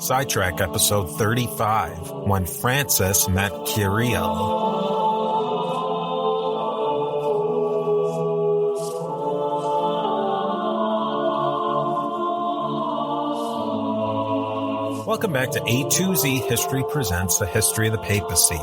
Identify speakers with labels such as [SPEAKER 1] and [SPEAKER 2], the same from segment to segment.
[SPEAKER 1] Sidetrack episode 35, When Francis Met Kyrill. Welcome back to A2Z History Presents the History of the Papacy.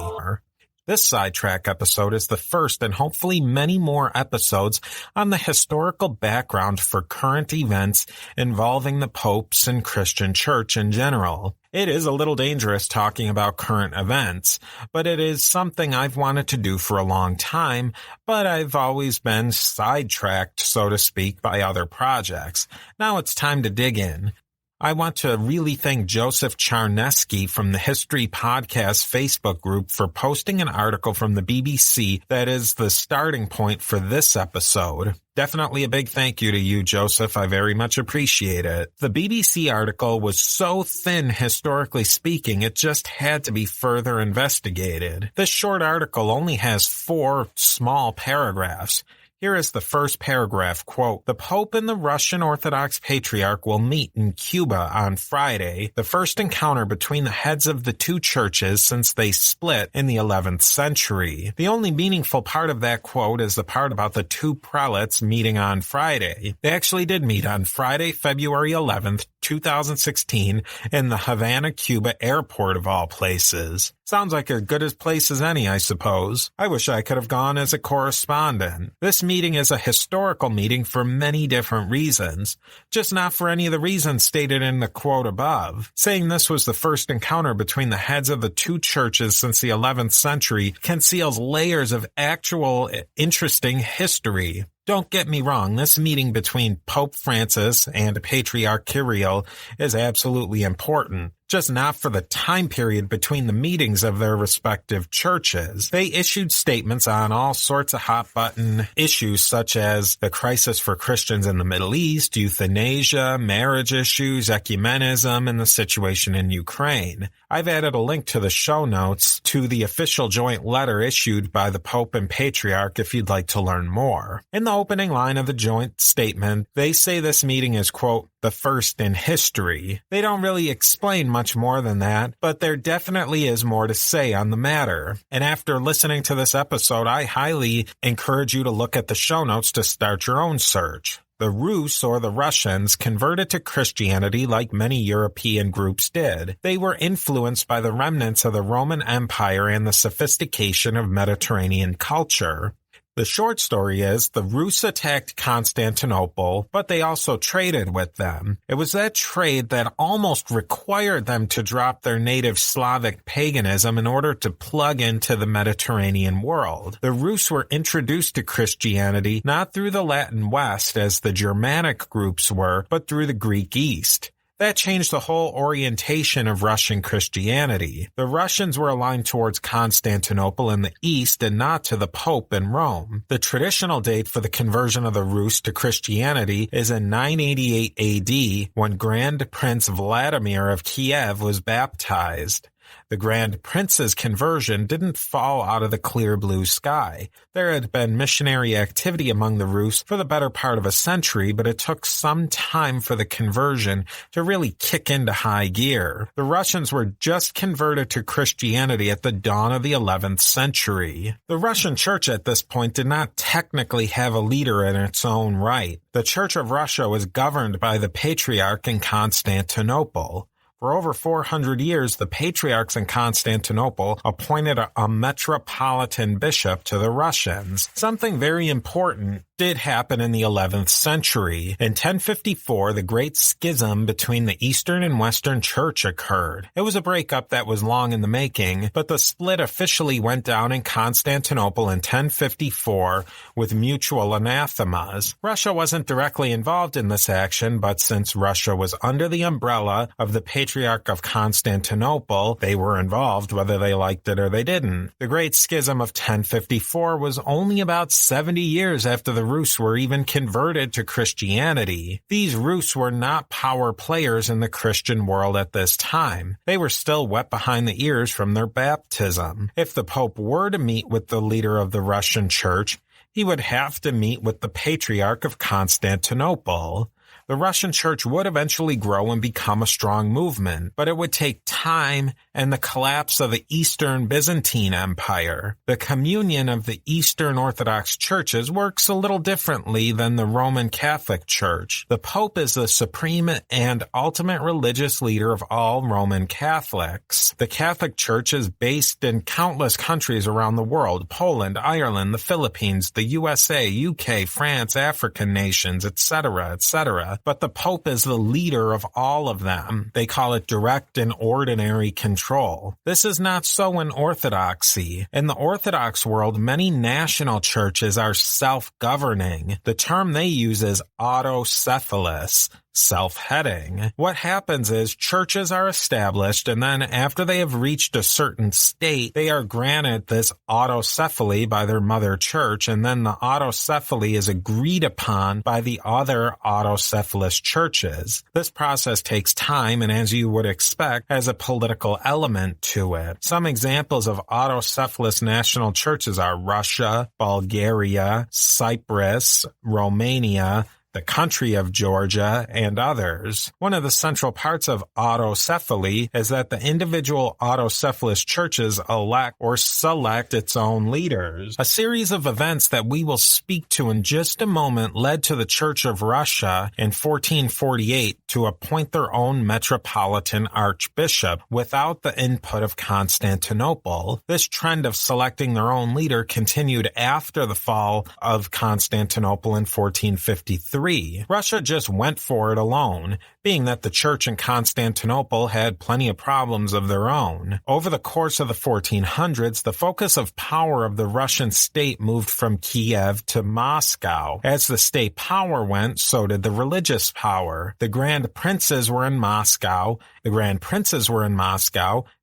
[SPEAKER 1] This sidetrack episode is the first and hopefully many more episodes on the historical background for current events involving the popes and Christian church in general. It is a little dangerous talking about current events, but it is something I've wanted to do for a long time, but I've always been sidetracked, so to speak, by other projects. Now it's time to dig in. I want to really thank Joseph Charneski from the History Podcast Facebook group for posting an article from the BBC that is the starting point for this episode. Definitely a big thank you to you, Joseph. I very much appreciate it. The BBC article was so thin, historically speaking, it just had to be further investigated. This short article only has 4 small paragraphs. Here is the first paragraph, quote, "The Pope and the Russian Orthodox Patriarch will meet in Cuba on Friday, the first encounter between the heads of the two churches since they split in the 11th century. The only meaningful part of that quote is the part about the two prelates meeting on Friday. They actually did meet on Friday, February 11th, 2016, in the Havana, Cuba airport of all places. Sounds like as good a place as any, I suppose. I wish I could have gone as a correspondent. This meeting is a historical meeting for many different reasons, just not for any of the reasons stated in the quote above. Saying this was the first encounter between the heads of the two churches since the 11th century conceals layers of actual interesting history. Don't get me wrong, this meeting between Pope Francis and Patriarch Kirill is absolutely important, just not for the time period between the meetings of their respective churches. They issued statements on all sorts of hot-button issues such as the crisis for Christians in the Middle East, euthanasia, marriage issues, ecumenism, and the situation in Ukraine. I've added a link to the show notes to the official joint letter issued by the Pope and Patriarch if you'd like to learn more. In the opening line of the joint statement, they say this meeting is, quote, the first in history. They don't really explain much more than that, but there definitely is more to say on the matter. And after listening to this episode, I highly encourage you to look at the show notes to start your own search. The Rus, or the Russians, converted to Christianity like many European groups did. They were influenced by the remnants of the Roman Empire and the sophistication of Mediterranean culture. The short story is the Rus attacked Constantinople, but they also traded with them. It was that trade that almost required them to drop their native Slavic paganism in order to plug into the Mediterranean world. The Rus were introduced to Christianity not through the Latin West as the Germanic groups were, but through the Greek East. That changed the whole orientation of Russian Christianity. The Russians were aligned towards Constantinople in the east and not to the Pope in Rome. The traditional date for the conversion of the Rus to Christianity is in 988 AD when Grand Prince Vladimir of Kiev was baptized. The Grand Prince's conversion didn't fall out of the clear blue sky. There had been missionary activity among the Rus for the better part of a century, but it took some time for the conversion to really kick into high gear. The Russians were just converted to Christianity at the dawn of the 11th century. The Russian Church at this point did not technically have a leader in its own right. The Church of Russia was governed by the Patriarch in Constantinople. For over 400 years, the patriarchs in Constantinople appointed a metropolitan bishop to the Russians. Something very important did happen in the 11th century. In 1054, the Great Schism between the Eastern and Western Church occurred. It was a breakup that was long in the making, but the split officially went down in Constantinople in 1054 with mutual anathemas. Russia wasn't directly involved in this action, but since Russia was under the umbrella of the Patriarch of Constantinople, they were involved whether they liked it or they didn't. The Great Schism of 1054 was only about 70 years after the Rus were even converted to Christianity. These Rus were not power players in the Christian world at this time. They were still wet behind the ears from their baptism. If the Pope were to meet with the leader of the Russian Church, he would have to meet with the Patriarch of Constantinople. The Russian Church would eventually grow and become a strong movement, but it would take time and the collapse of the Eastern Byzantine Empire. The communion of the Eastern Orthodox churches works a little differently than the Roman Catholic Church. The Pope is the supreme and ultimate religious leader of all Roman Catholics. The Catholic Church is based in countless countries around the world: Poland, Ireland, the Philippines, the USA, UK, France, African nations, etc., etc. But the Pope is the leader of all of them. They call it direct and ordinary control. This is not so in Orthodoxy. In the Orthodox world, many national churches are self-governing. The term they use is autocephalous, self-heading. What happens is churches are established, and then after they have reached a certain state, they are granted this autocephaly by their mother church, and then the autocephaly is agreed upon by the other autocephalous churches. This process takes time, and as you would expect, has a political element to it. Some examples of autocephalous national churches are Russia, Bulgaria, Cyprus, Romania, the country of Georgia, and others. One of the central parts of autocephaly is that the individual autocephalous churches elect or select its own leaders. A series of events that we will speak to in just a moment led to the Church of Russia in 1448 to appoint their own metropolitan archbishop without the input of Constantinople. This trend of selecting their own leader continued after the fall of Constantinople in 1453. Russia just went for it alone, being that the church in Constantinople had plenty of problems of their own. Over the course of the 1400s, the focus of power of the Russian state moved from Kiev to Moscow. As the state power went, so did the religious power. The grand princes were in Moscow,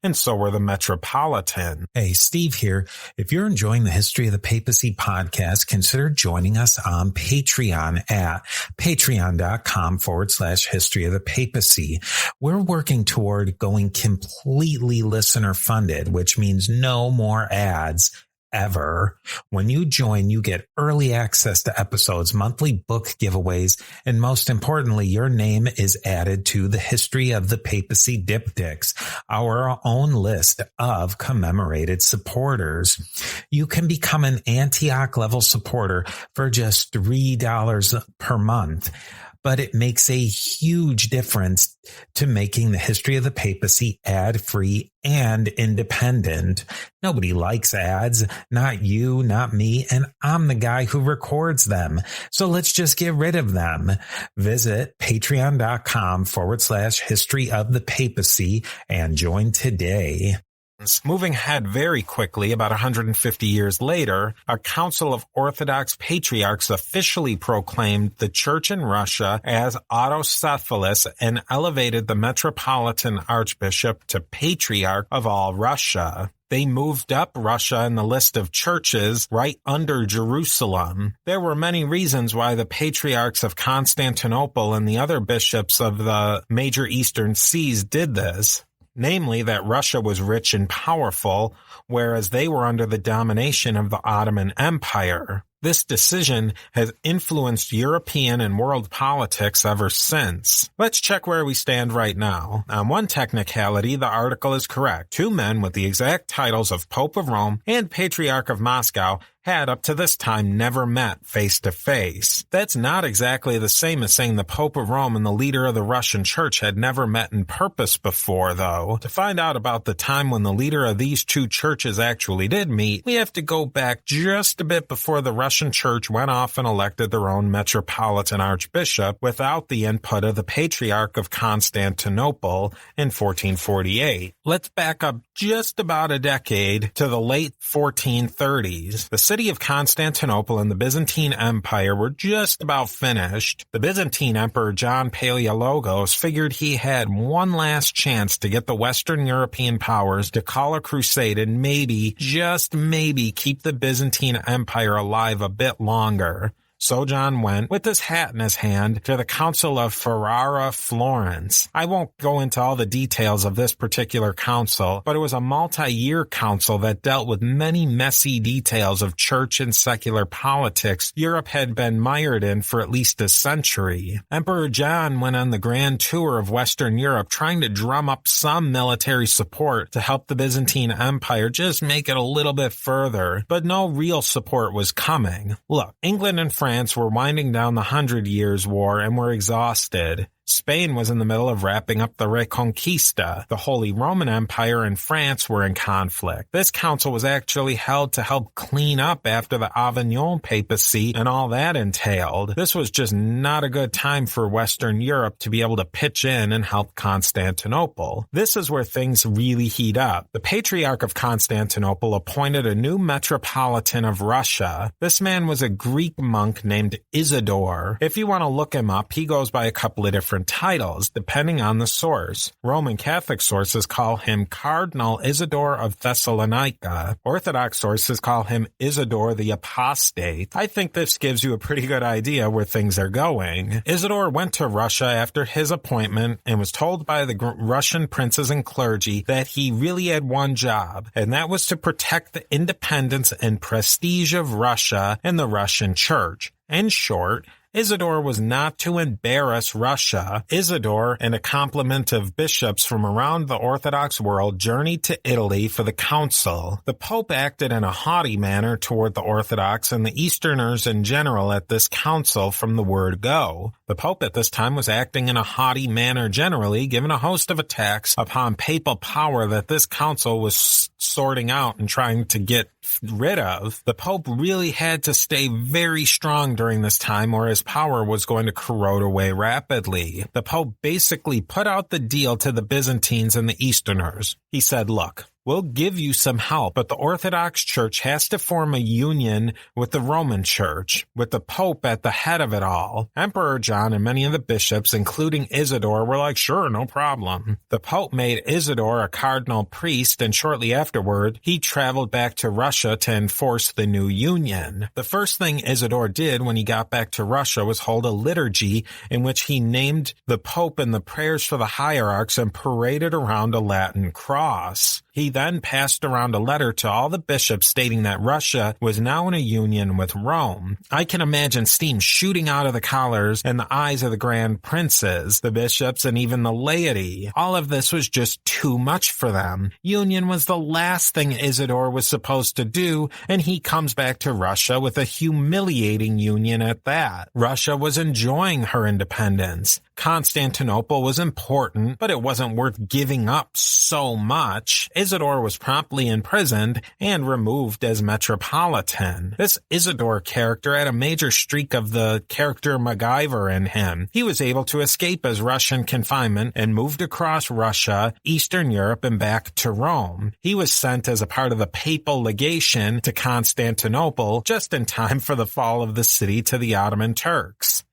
[SPEAKER 1] and so were the metropolitan.
[SPEAKER 2] Hey, Steve here. If you're enjoying the History of the Papacy podcast, consider joining us on Patreon at patreon.com/history of the papacy. We're working toward going completely listener funded, which means no more ads ever. When you join, you get early access to episodes, monthly book giveaways, and most importantly, your name is added to the History of the Papacy Diptychs, our own list of commemorated supporters. You can become an Antioch level supporter for just $3 per month. But it makes a huge difference to making the History of the Papacy ad-free and independent. Nobody likes ads, not you, not me, and I'm the guy who records them. So let's just get rid of them. Visit patreon.com/history of the papacy and join today.
[SPEAKER 1] Moving ahead very quickly, about 150 years later, a council of Orthodox patriarchs officially proclaimed the church in Russia as autocephalous and elevated the metropolitan archbishop to patriarch of all Russia. They moved up Russia in the list of churches right under Jerusalem. There were many reasons why the patriarchs of Constantinople and the other bishops of the major eastern sees did this. Namely, that Russia was rich and powerful, whereas they were under the domination of the Ottoman Empire. This decision has influenced European and world politics ever since. Let's check where we stand right now. On one technicality, the article is correct. Two men with the exact titles of Pope of Rome and Patriarch of Moscow had up to this time never met face to face. That's not exactly the same as saying the Pope of Rome and the leader of the Russian Church had never met in purpose before, though. To find out about the time when the leader of these two churches actually did meet, we have to go back just a bit before the Russian Church went off and elected their own metropolitan archbishop without the input of the Patriarch of Constantinople in 1448. Let's back up just about a decade to the late 1430s. The city of Constantinople and the Byzantine Empire were just about finished. The Byzantine Emperor John Palaiologos figured he had one last chance to get the Western European powers to call a crusade and maybe, just maybe, keep the Byzantine Empire alive a bit longer. So John went, with his hat in his hand, to the Council of Ferrara, Florence. I won't go into all the details of this particular council, but it was a multi-year council that dealt with many messy details of church and secular politics Europe had been mired in for at least a century. Emperor John went on the grand tour of Western Europe trying to drum up some military support to help the Byzantine Empire just make it a little bit further, but no real support was coming. Look, England and France were winding down the 100 Years' War and were exhausted. Spain was in the middle of wrapping up the Reconquista. The Holy Roman Empire and France were in conflict. This council was actually held to help clean up after the Avignon papacy and all that entailed. This was just not a good time for Western Europe to be able to pitch in and help Constantinople. This is where things really heat up. The Patriarch of Constantinople appointed a new metropolitan of Russia. This man was a Greek monk named Isidore. If you want to look him up, he goes by a couple of different titles, depending on the source. Roman Catholic sources call him Cardinal Isidore of Thessalonica. Orthodox sources call him Isidore the Apostate. I think this gives you a pretty good idea where things are going. Isidore went to Russia after his appointment and was told by the Russian princes and clergy that he really had one job, and that was to protect the independence and prestige of Russia and the Russian Church. In short, Isidore was not to embarrass Russia. Isidore and a complement of bishops from around the Orthodox world journeyed to Italy for the council. The Pope acted in a haughty manner toward the Orthodox and the Easterners in general at this council from the word go. The Pope at this time was acting in a haughty manner generally, given a host of attacks upon papal power that this council was sorting out and trying to get rid of. The Pope really had to stay very strong during this time or his power was going to corrode away rapidly. The Pope basically put out the deal to the Byzantines and the Easterners. He said, look, we'll give you some help, but the Orthodox Church has to form a union with the Roman Church, with the Pope at the head of it all. Emperor John and many of the bishops, including Isidore, were like, sure, no problem. The Pope made Isidore a cardinal priest, and shortly afterward, he traveled back to Russia to enforce the new union. The first thing Isidore did when he got back to Russia was hold a liturgy in which he named the Pope and the prayers for the hierarchs and paraded around a Latin cross. He then passed around a letter to all the bishops stating that Russia was now in a union with Rome. I can imagine steam shooting out of the collars and the eyes of the grand princes, the bishops, and even the laity. All of this was just too much for them. Union was the last thing Isidore was supposed to do, and he comes back to Russia with a humiliating union at that. Russia was enjoying her independence. Constantinople was important, but it wasn't worth giving up so much. Isidore was promptly imprisoned and removed as metropolitan. This Isidore character had a major streak of the character MacGyver in him. He was able to escape his Russian confinement and moved across Russia, Eastern Europe, and back to Rome. He was sent as a part of the papal legation to Constantinople just in time for the fall of the city to the Ottoman Turks.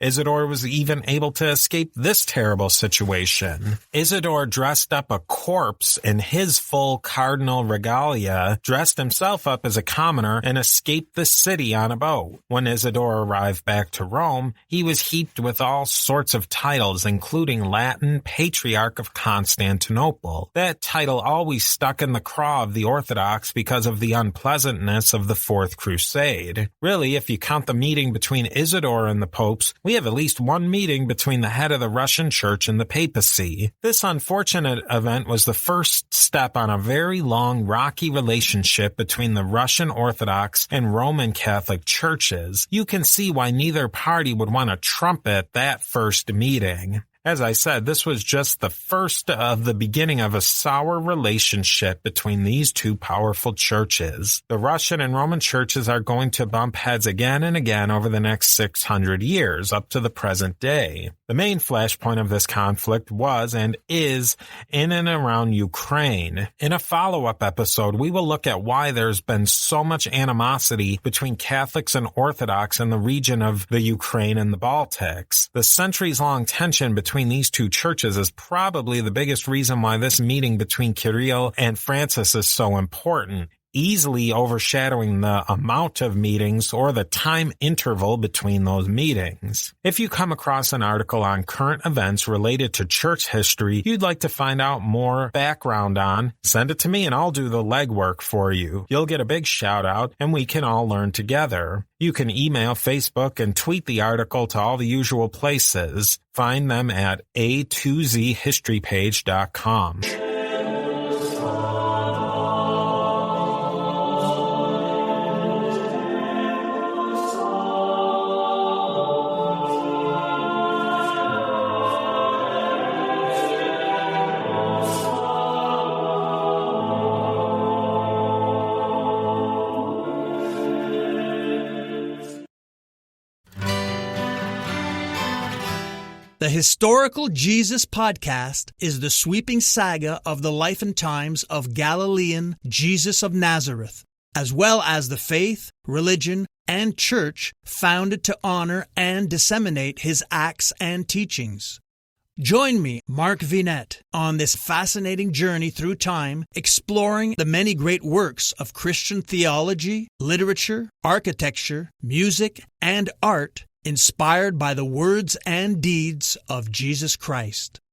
[SPEAKER 1] Isidore was even able to escape this terrible situation. Isidore dressed up a corpse in his full cardinal regalia, dressed himself up as a commoner, and escaped the city on a boat. When Isidore arrived back to Rome, he was heaped with all sorts of titles, including Latin Patriarch of Constantinople. That title always stuck in the craw of the Orthodox because of the unpleasantness of the Fourth Crusade. Really, if you count the meeting between Isidore and the popes, we have at least one meeting between the head of the Russian Church and the papacy. This unfortunate event was the first step on a very long, rocky relationship between the Russian Orthodox and Roman Catholic churches. You can see why neither party would want to trumpet that first meeting. As I said, this was just the first of the beginning of a sour relationship between these two powerful churches. The Russian and Roman churches are going to bump heads again and again over the next 600 years, up to the present day. The main flashpoint of this conflict was and is in and around Ukraine. In a follow-up episode, we will look at why there's been so much animosity between Catholics and Orthodox in the region of the Ukraine and the Baltics. The centuries-long tension between these two churches is probably the biggest reason why this meeting between Kirill and Francis is so important. easily overshadowing the amount of meetings or the time interval between those meetings. If you come across an article on current events related to church history you'd like to find out more background on, send it to me and I'll do the legwork for you. You'll get a big shout out and we can all learn together. You can email, Facebook, and tweet the article to all the usual places. Find them at a2zhistorypage.com.
[SPEAKER 3] The Historical Jesus Podcast is the sweeping saga of the life and times of Galilean Jesus of Nazareth, as well as the faith, religion, and church founded to honor and disseminate his acts and teachings. Join me, Mark Vinette, on this fascinating journey through time, exploring the many great works of Christian theology, literature, architecture, music, and art inspired by the words and deeds of Jesus Christ.